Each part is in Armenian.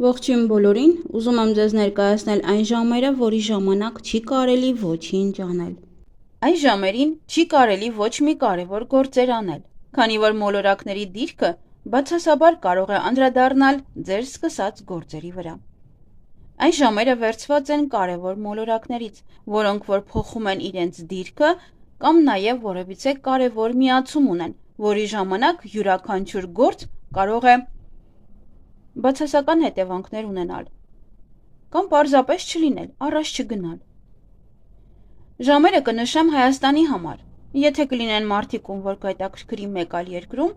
Ողջույն բոլորին, ուզում եմ ձեզ ներկայացնել այն ժամերը, որի ժամանակ չի կարելի ոչինչ անել։ Այս ժամերին չի կարելի ոչ մի կարևոր գործեր անել, քանի որ մոլորակների դիրքը բացասաբար կարող է անդրադառնալ ձեր սկսած գործերի վրա։ Այս ժամերը վերցված են կարևոր մոլորակներից, որոնք որ փոխում են իրենց դիրքը կամ նաև որևիցե կարևոր միացում ունեն, որի ժամանակ յուրաքանչյուր գործ կարող է բացասական հետևանքներ ունենալ կամ պարզապես չլինել, առաջ չգնալ։ Ժամերը կնշեմ Հայաստանի համար, եթե կլինեն մարդիկ, ում որ կհետաքրքրի մեկ այլ երկրում,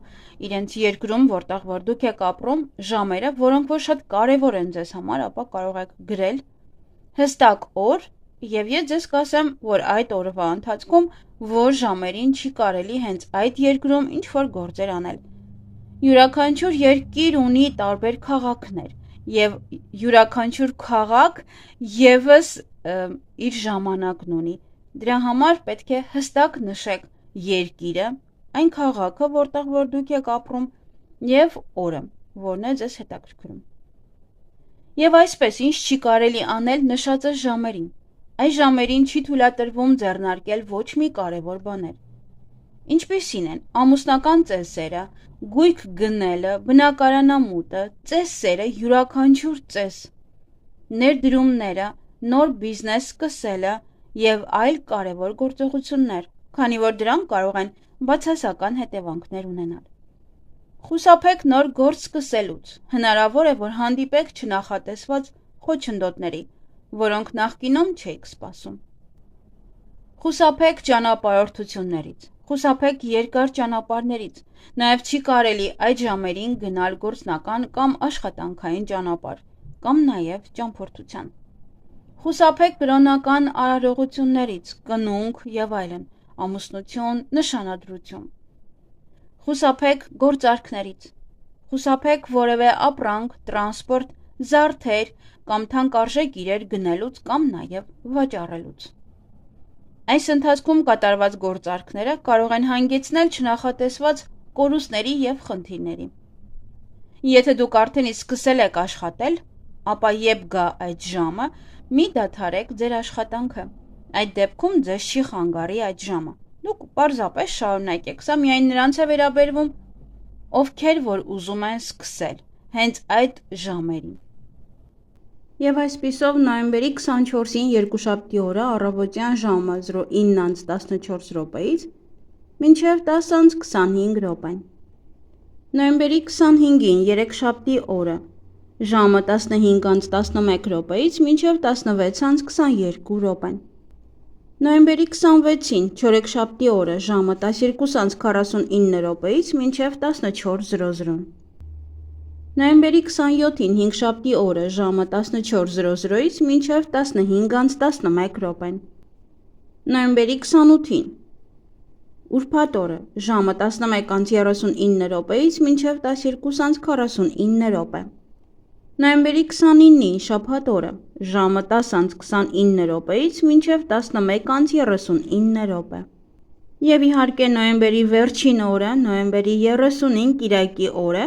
իրենց երկրում, որտեղ որ դուք եք ապրում, ժամերը, որոնք որ շատ կարևոր են ձեզ համար, ապա կարող եք գրել հստակ օր, եւ ես ձեզ կասեմ, որ այդ օրվա ընթացքում որ ժամերին չի կարելի հենց այդ երկրում ինչ որ գործեր անել։ Յուրաքանչյուր երկիր ունի տարբեր քաղաքներ եւ յուրաքանչյուր քաղաք եւս իր ժամանակն ունի։ Դրա համար պետք է հստակ նշեք երկիրը, այն քաղաքը, որտեղ որ դուք եք ապրում եւ օրը, որն է ձեզ հետաքրքրում։ Եվ այսպես ինչ չի կարելի անել նշածը ժամերին։ Այս ժամերին չի թույլատրվում ձեռնարկել ոչ մի կարևոր բաներ։ Ինչպիսին են ամուսնական ծեսերը, գույք գնելը, բնակարանամուտը, ծեսերը, յուրաքանչյուր ծես, ներդրումները, նոր բիզնես սկսելը եւ այլ կարևոր գործողություններ, քանի որ դրանք կարող են բացասական հետևանքներ ունենալ։ Խուսափեք նոր գործ սկսելուց, հնարավոր է, որ հանդիպեք չնախատեսված խոչընդոտների, որոնք նախկինում չէիք սպասում։ Խուսափեք ճանապարհորդություններից, խուսափեք երկար ճանապարհներից, նաև չի կարելի այդ ժամերին գնալ գործնական կամ աշխատանքային ճանապարհ, կամ նաև ճամփորդության։ Խուսափեք կրոնական արարողություններից, կնունք եւ այլն, ամուսնություն, նշանադրություն։ Խուսափեք գործարքներից, խուսափեք որևէ ապրանք, տրանսպորտ, զարդեր կամ թանկարժեք իրեր գնելուց կամ նաև վաճառելուց։ Այս ընթացքում կատարված գործարքները կարող են հանգեցնել չնախատեսված կորուստների եւ խնդիրների։ Եթե դուք արդեն իսկ սկսել եք աշխատել, ապա երբ գա այդ ժամը, մի դադարեք ձեր աշխատանքը։ Այդ դեպքում ձեզ չի խանգարի այդ ժամը։ Դուք պարզապես շարունակեք, սա միայն նրանց է վերաբերվում, ովքեր որ ուզում են սկսել հենց այդ ժամերին։ Եվ այսպիսով նոյեմբերի 24-ին երկուշաբթի օրը առավոտյան ժամը 09:14-ից մինչև 10:25 րոպեն։ Նոյեմբերի 25-ին երեքշաբթի օրը ժամը 15:11 րոպեից մինչև 16:22 րոպեն։ Նոյեմբերի 26-ին չորեքշաբթի օրը ժամը 12:49 րոպեից մինչև 14:00։ Նոյեմբերի 27-ին հինգշաբթի օրը ժամը 14:00-ից մինչև 15:11 րոպեն։ Նոյեմբերի 28-ին ուրբաթ օրը ժամը 11:39 րոպեից մինչև 12:49 րոպե։ Նոյեմբերի 29-ին շաբաթ օրը ժամը 10:29 րոպեից մինչև 11:39 րոպե։ Եվ իհարկե նոյեմբերի վերջին օրը, նոյեմբերի 30-ին կիրակի օրը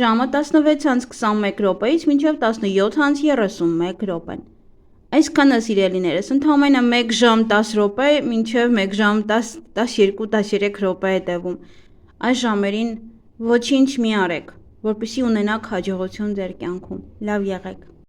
ժամը 16:21 րոպեից մինչև 17:31 րոպեն։ Այսքանը սիրելիներս, ընդամենը 1 ժամ 10 րոպե մինչև 1 ժամ 12-13 րոպե է տևում։ Այս ժամերին ոչինչ մի արեք, որպեսզի ունենաք հաջողություն ձեր կյանքում։ Լավ եղեք։